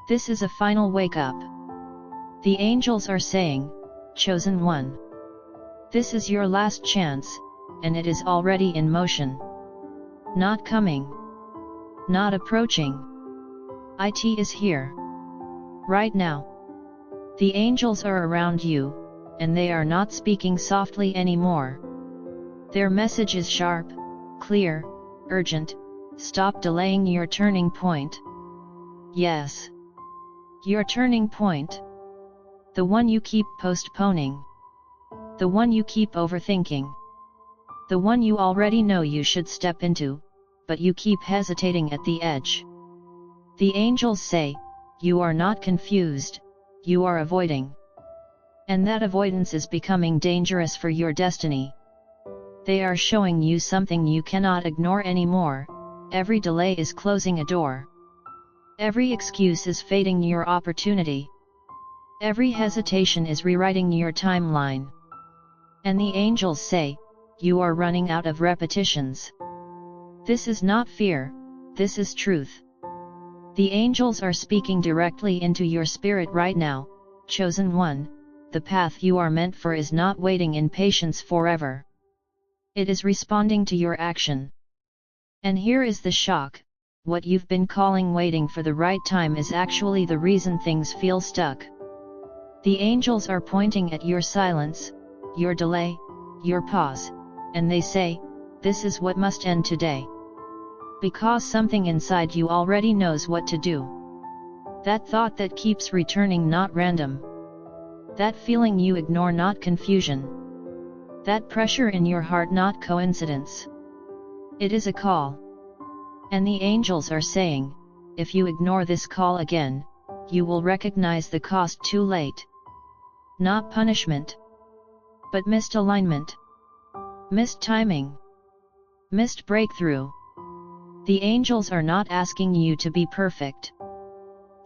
This is a final wake-up. The angels are saying, chosen one. This is your last chance, and it is already in motion. Not coming. Not approaching. It is here. Right now. The angels are around you, and they are not speaking softly anymore. Their message is sharp, clear, urgent. Stop delaying your turning point. Yes. Your turning point. The one you keep postponing. The one you keep overthinking. The one you already know you should step into, but you keep hesitating at the edge. The angels say, you are not confused, you are avoiding. And that avoidance is becoming dangerous for your destiny. They are showing you something you cannot ignore anymore. Every delay is closing a door. Every excuse is fading your opportunity. Every hesitation is rewriting your timeline. And the angels say, you are running out of repetitions. This is not fear, this is truth. The angels are speaking directly into your spirit right now, chosen one. The path you are meant for is not waiting in patience forever. It is responding to your action. And here is the shock, what you've been calling waiting for the right time is actually the reason things feel stuck. The angels are pointing at your silence, your delay, your pause, and they say, this is what must end today. Because something inside you already knows what to do. That thought that keeps returning, not random. That feeling you ignore, not confusion. That pressure in your heart, not coincidence. It is a call. And the angels are saying, if you ignore this call again, you will recognize the cost too late. Not punishment, but missed alignment. Missed timing. Missed breakthrough. The angels are not asking you to be perfect.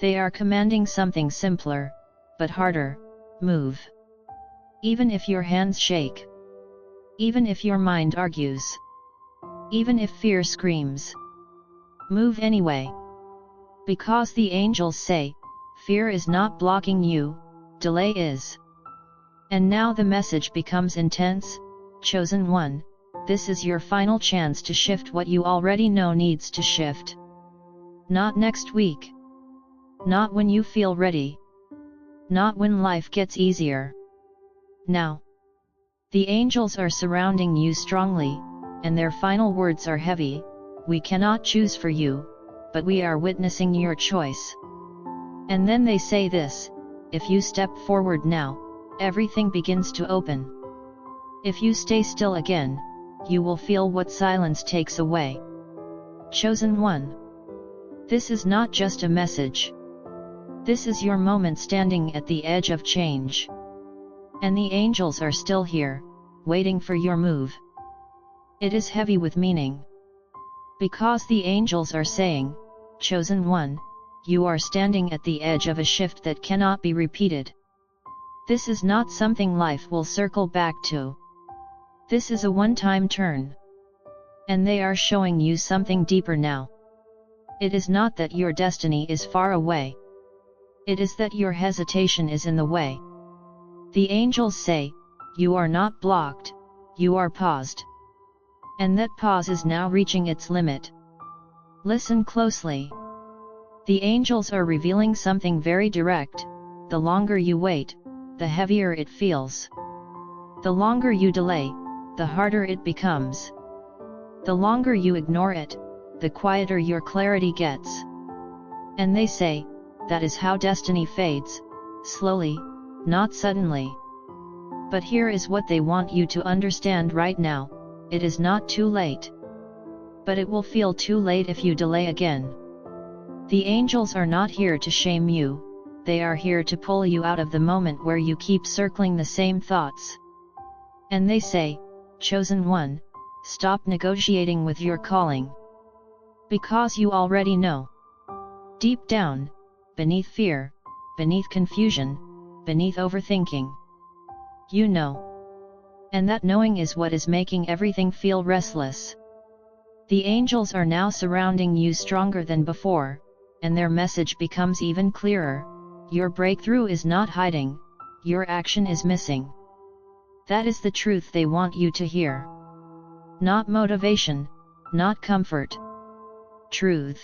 They are commanding something simpler, but harder. Move. Even if your hands shake. Even if your mind argues. Even if fear screams. Move anyway. Because the angels say, fear is not blocking you, delay is. And now the message becomes intense, chosen one, this is your final chance to shift what you already know needs to shift. Not next week. Not when you feel ready. Not when life gets easier. Now. The angels are surrounding you strongly, and their final words are heavy. We cannot choose for you, but we are witnessing your choice. And then they say this, if you step forward now, everything begins to open. If you stay still again, you will feel what silence takes away. Chosen one. This is not just a message. This is your moment standing at the edge of change. And the angels are still here, waiting for your move. It is heavy with meaning. Because the angels are saying, chosen one, you are standing at the edge of a shift that cannot be repeated. This is not something life will circle back to. This is a one-time turn. And they are showing you something deeper now. It is not that your destiny is far away. It is that your hesitation is in the way. The angels say, you are not blocked, you are paused. And that pause is now reaching its limit. Listen closely. The angels are revealing something very direct. The longer you wait, the heavier it feels. The longer you delay, the harder it becomes. The longer you ignore it, the quieter your clarity gets. And they say, that is how destiny fades, slowly, not suddenly. But here is what they want you to understand right now, it is not too late. But it will feel too late if you delay again. The angels are not here to shame you, they are here to pull you out of the moment where you keep circling the same thoughts. And they say, chosen one, stop negotiating with your calling. Because you already know. Deep down, beneath fear, beneath confusion, beneath overthinking. You know. And that knowing is what is making everything feel restless. The angels are now surrounding you stronger than before, and their message becomes even clearer: your breakthrough is not hiding, your action is missing. That is the truth they want you to hear. Not motivation, not comfort. Truth.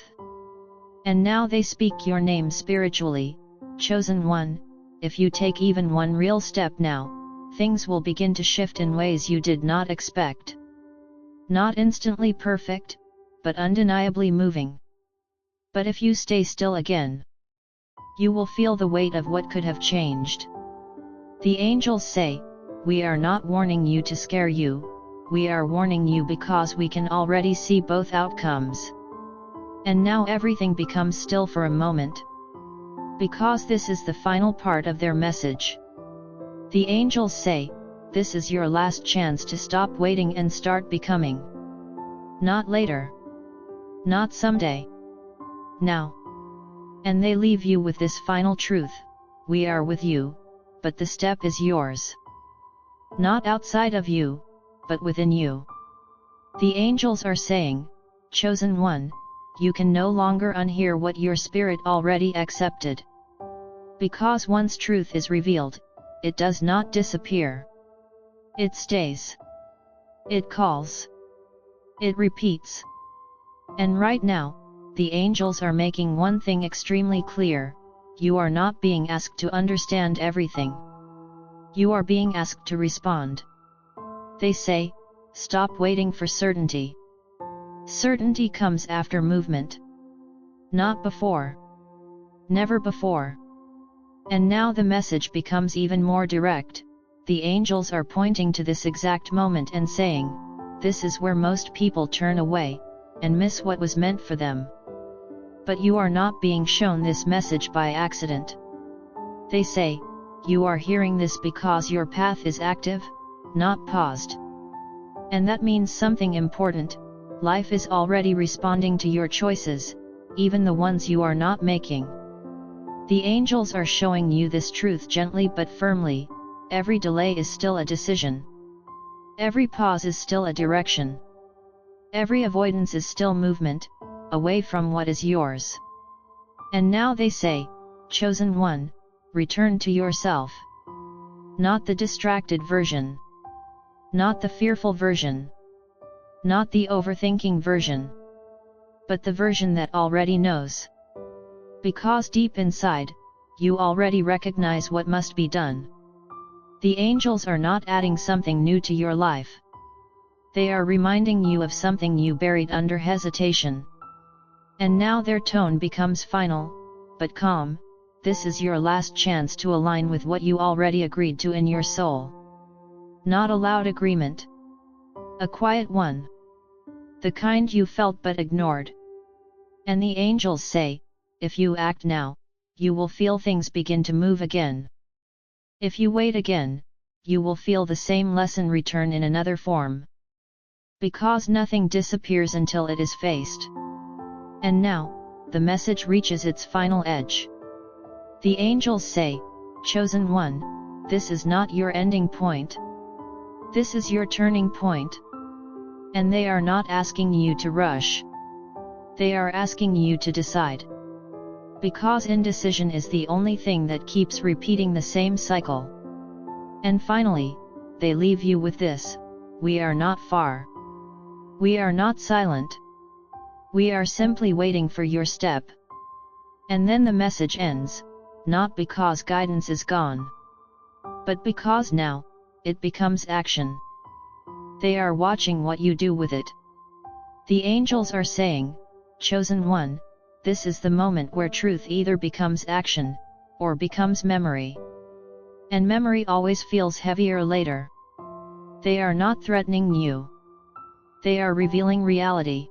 And now they speak your name spiritually: chosen one. If you take even one real step now, things will begin to shift in ways you did not expect. Not instantly perfect, but undeniably moving. But if you stay still again, you will feel the weight of what could have changed. The angels say, we are not warning you to scare you, we are warning you because we can already see both outcomes. And now everything becomes still for a moment, because this is the final part of their message. The angels say, this is your last chance to stop waiting and start becoming. Not later. Not someday. Now. And they leave you with this final truth: we are with you, but the step is yours. Not outside of you, but within you. The angels are saying, chosen one, you can no longer unhear what your spirit already accepted. Because once truth is revealed, it does not disappear. It stays. It calls. It repeats. And right now, the angels are making one thing extremely clear: you are not being asked to understand everything. You are being asked to respond. They say, stop waiting for certainty. Certainty comes after movement. Not before. Never before. And now the message becomes even more direct. The angels are pointing to this exact moment and saying, this is where most people turn away, and miss what was meant for them. But you are not being shown this message by accident. They say, you are hearing this because your path is active, not paused. And that means something important: life is already responding to your choices, even the ones you are not making. The angels are showing you this truth gently but firmly: every delay is still a decision. Every pause is still a direction. Every avoidance is still movement, away from what is yours. And now they say, chosen one, return to yourself. Not the distracted version. Not the fearful version. Not the overthinking version. But the version that already knows. Because deep inside, you already recognize what must be done. The angels are not adding something new to your life. They are reminding you of something you buried under hesitation. And now their tone becomes final, but calm: this is your last chance to align with what you already agreed to in your soul. Not a loud agreement. A quiet one. The kind you felt but ignored. And the angels say, if you act now, you will feel things begin to move again. If you wait again, you will feel the same lesson return in another form. Because nothing disappears until it is faced. And now, the message reaches its final edge. The angels say, chosen one, this is not your ending point. This is your turning point. And they are not asking you to rush. They are asking you to decide. Because indecision is the only thing that keeps repeating the same cycle. And finally, they leave you with this: we are not far. We are not silent. We are simply waiting for your step. And then the message ends, not because guidance is gone, but because now, it becomes action. They are watching what you do with it. The angels are saying, chosen one, this is the moment where truth either becomes action, or becomes memory. And memory always feels heavier later. They are not threatening you. They are revealing reality.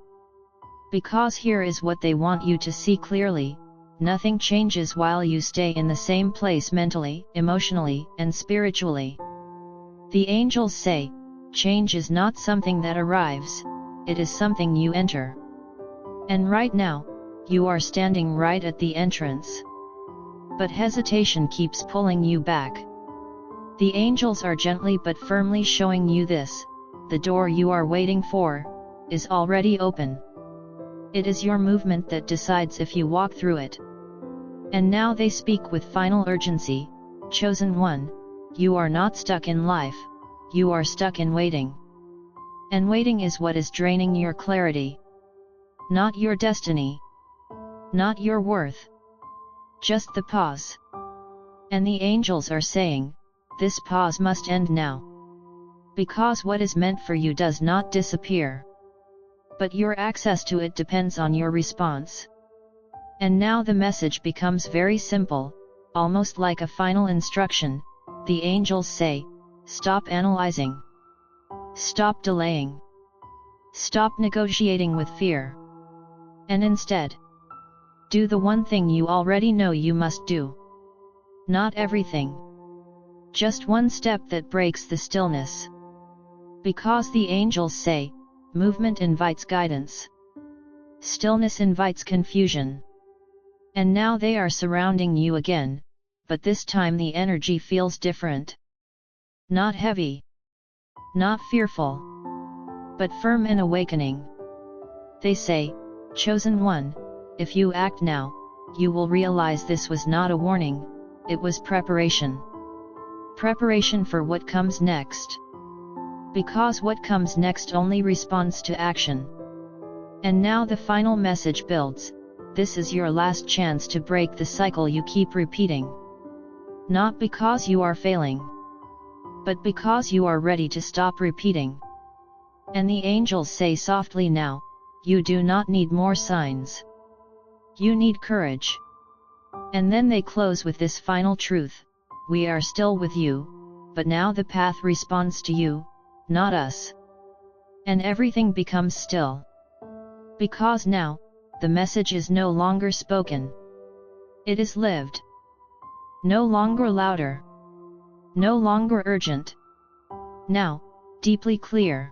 Because here is what they want you to see clearly: nothing changes while you stay in the same place mentally, emotionally, and spiritually. The angels say, change is not something that arrives, it is something you enter. And right now, you are standing right at the entrance. But hesitation keeps pulling you back. The angels are gently but firmly showing you this: the door you are waiting for is already open. It is your movement that decides if you walk through it. And now they speak with final urgency, chosen one, you are not stuck in life, you are stuck in waiting. And waiting is what is draining your clarity. Not your destiny. Not your worth. Just the pause. And the angels are saying, this pause must end now. Because what is meant for you does not disappear. But your access to it depends on your response. And now the message becomes very simple, almost like a final instruction. The angels say, stop analyzing. Stop delaying. Stop negotiating with fear. And instead, do the one thing you already know you must do. Not everything. Just one step that breaks the stillness. Because the angels say, movement invites guidance. Stillness invites confusion. And now they are surrounding you again, but this time the energy feels different. Not heavy. Not fearful. But firm and awakening. They say, chosen one, if you act now, you will realize this was not a warning, it was preparation. Preparation for what comes next. Because what comes next only responds to action. And now the final message builds, this is your last chance to break the cycle you keep repeating. Not because you are failing, but because you are ready to stop repeating. And the angels say softly now, you do not need more signs. You need courage. And then they close with this final truth, we are still with you, but now the path responds to you, not us. And everything becomes still. Because now, the message is no longer spoken. It is lived. No longer louder. No longer urgent. Now, deeply clear.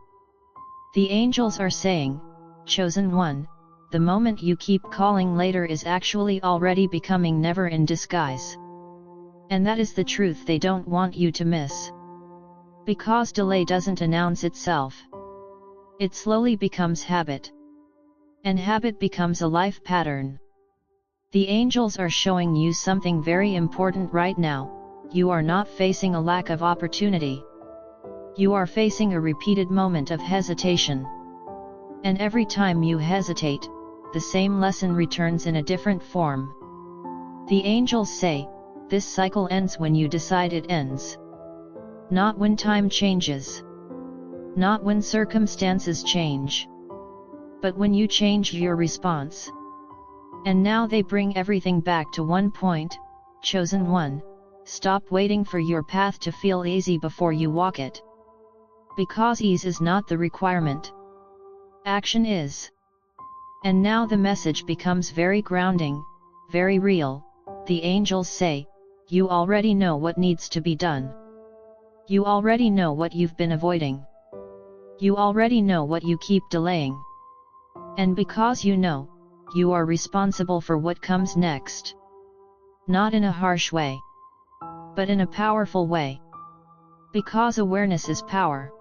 The angels are saying, chosen one, the moment you keep calling later is actually already becoming never in disguise. And that is the truth they don't want you to miss. Because delay doesn't announce itself. It slowly becomes habit. And habit becomes a life pattern. The angels are showing you something very important right now, you are not facing a lack of opportunity. You are facing a repeated moment of hesitation. And every time you hesitate, the same lesson returns in a different form. The angels say, this cycle ends when you decide it ends. Not when time changes. Not when circumstances change. But when you change your response. And now they bring everything back to one point, chosen one, stop waiting for your path to feel easy before you walk it. Because ease is not the requirement. Action is. And now the message becomes very grounding, very real. The angels say, you already know what needs to be done. You already know what you've been avoiding. You already know what you keep delaying. And because you know, you are responsible for what comes next. Not in a harsh way, but in a powerful way. Because awareness is power.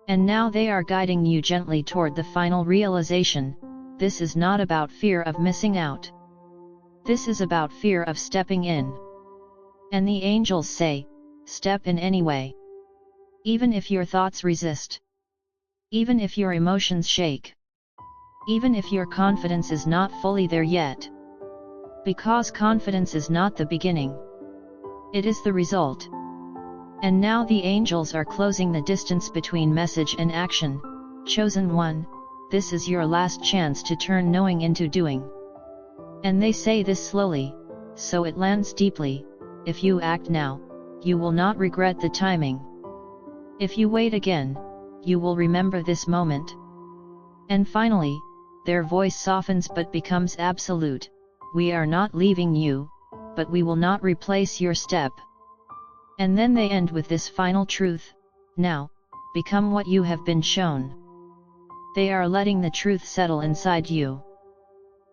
And now they are guiding you gently toward the final realization, this is not about fear of missing out. This is about fear of stepping in. And the angels say, step in anyway. Even if your thoughts resist. Even if your emotions shake. Even if your confidence is not fully there yet. Because confidence is not the beginning. It is the result. And now the angels are closing the distance between message and action, chosen one, this is your last chance to turn knowing into doing. And they say this slowly, so it lands deeply, if you act now, you will not regret the timing. If you wait again, you will remember this moment. And finally, their voice softens but becomes absolute, we are not leaving you, but we will not replace your step. And then they end with this final truth, now, become what you have been shown. They are letting the truth settle inside you.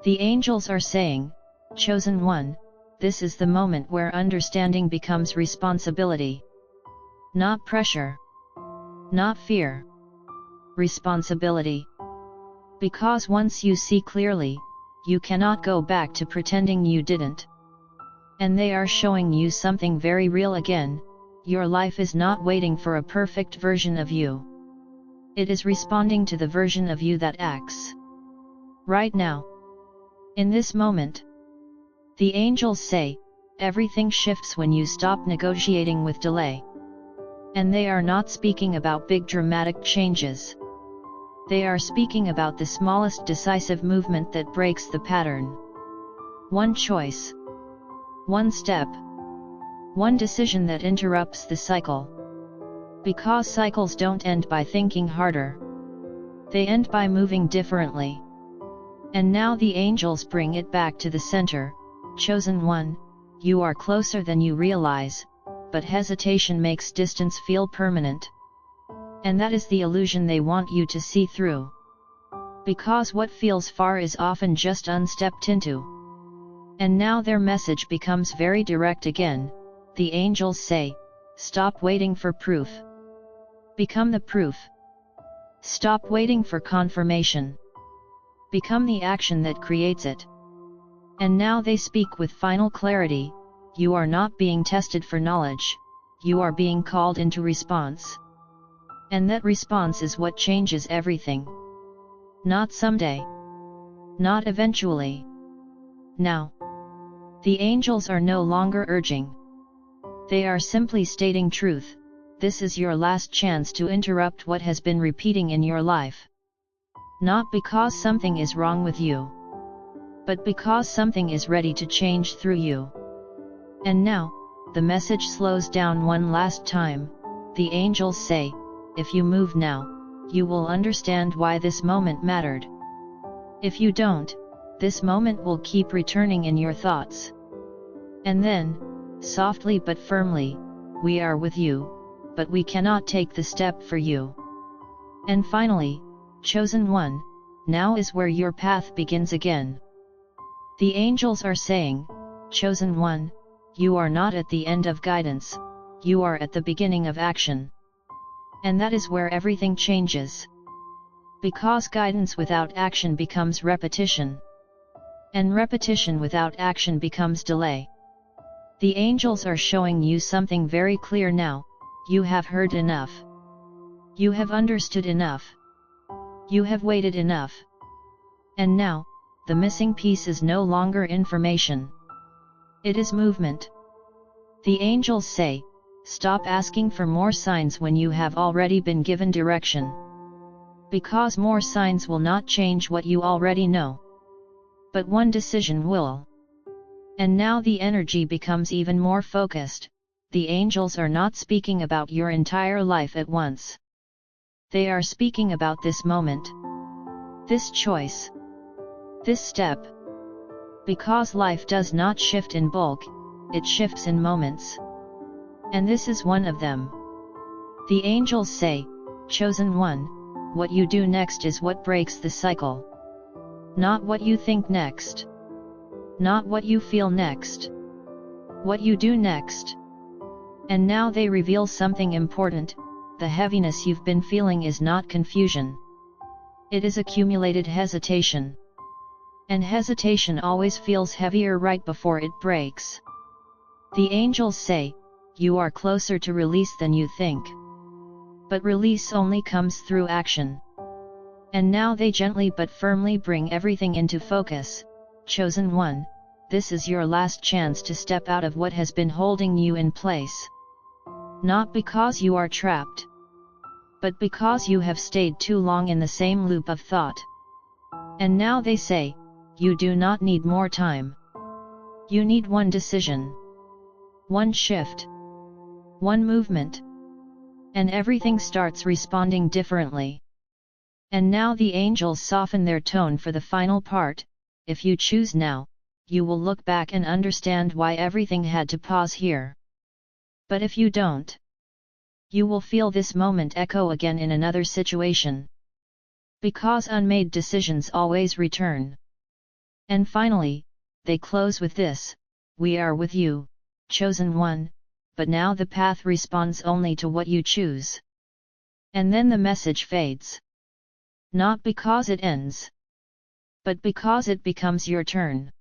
The angels are saying, chosen one, this is the moment where understanding becomes responsibility. Not pressure. Not fear. Responsibility. Because once you see clearly, you cannot go back to pretending you didn't. And they are showing you something very real again. Your life is not waiting for a perfect version of you. It is responding to the version of you that acts right now. In this moment, the angels say, everything shifts when you stop negotiating with delay. And they are not speaking about big dramatic changes. They are speaking about the smallest decisive movement that breaks the pattern. One choice. One step. One decision that interrupts the cycle. Because cycles don't end by thinking harder. They end by moving differently. And now the angels bring it back to the center. Chosen one, you are closer than you realize, but hesitation makes distance feel permanent. And that is the illusion they want you to see through. Because what feels far is often just unstepped into. And now their message becomes very direct again. The angels say, stop waiting for proof. Become the proof. Stop waiting for confirmation. Become the action that creates it. And now they speak with final clarity, you are not being tested for knowledge, you are being called into response. And that response is what changes everything. Not someday. Not eventually. Now. The angels are no longer urging. They are simply stating truth. This is your last chance to interrupt what has been repeating in your life. Not because something is wrong with you, but because something is ready to change through you. And now, the message slows down one last time. The angels say, if you move now, you will understand why this moment mattered. If you don't, this moment will keep returning in your thoughts. And then, softly but firmly, we are with you, but we cannot take the step for you. And finally, chosen one, now is where your path begins again. The angels are saying, chosen one, you are not at the end of guidance, you are at the beginning of action. And that is where everything changes. Because guidance without action becomes repetition. And repetition without action becomes delay. The angels are showing you something very clear now. You have heard enough. You have understood enough. You have waited enough. And now, the missing piece is no longer information. It is movement. The angels say, stop asking for more signs when you have already been given direction. Because more signs will not change what you already know. But one decision will. And now the energy becomes even more focused. The angels are not speaking about your entire life at once. They are speaking about this moment. This choice. This step. Because life does not shift in bulk, it shifts in moments. And this is one of them. The angels say, chosen one, what you do next is what breaks the cycle. Not what you think next. Not what you feel next. What you do next. And now they reveal something important. The heaviness you've been feeling is not confusion. It is accumulated hesitation. And hesitation always feels heavier right before it breaks. The angels say, you are closer to release than you think. But release only comes through action. And now they gently but firmly bring everything into focus. Chosen one, this is your last chance to step out of what has been holding you in place. Not because you are trapped, but because you have stayed too long in the same loop of thought. And now they say, you do not need more time. You need one decision. One shift. One movement. And everything starts responding differently. And now the angels soften their tone for the final part. If you choose now, you will look back and understand why everything had to pause here. But if you don't, you will feel this moment echo again in another situation. Because unmade decisions always return. And finally, they close with this, we are with you, chosen one, but now the path responds only to what you choose. And then the message fades. not because it ends, but because it becomes your turn.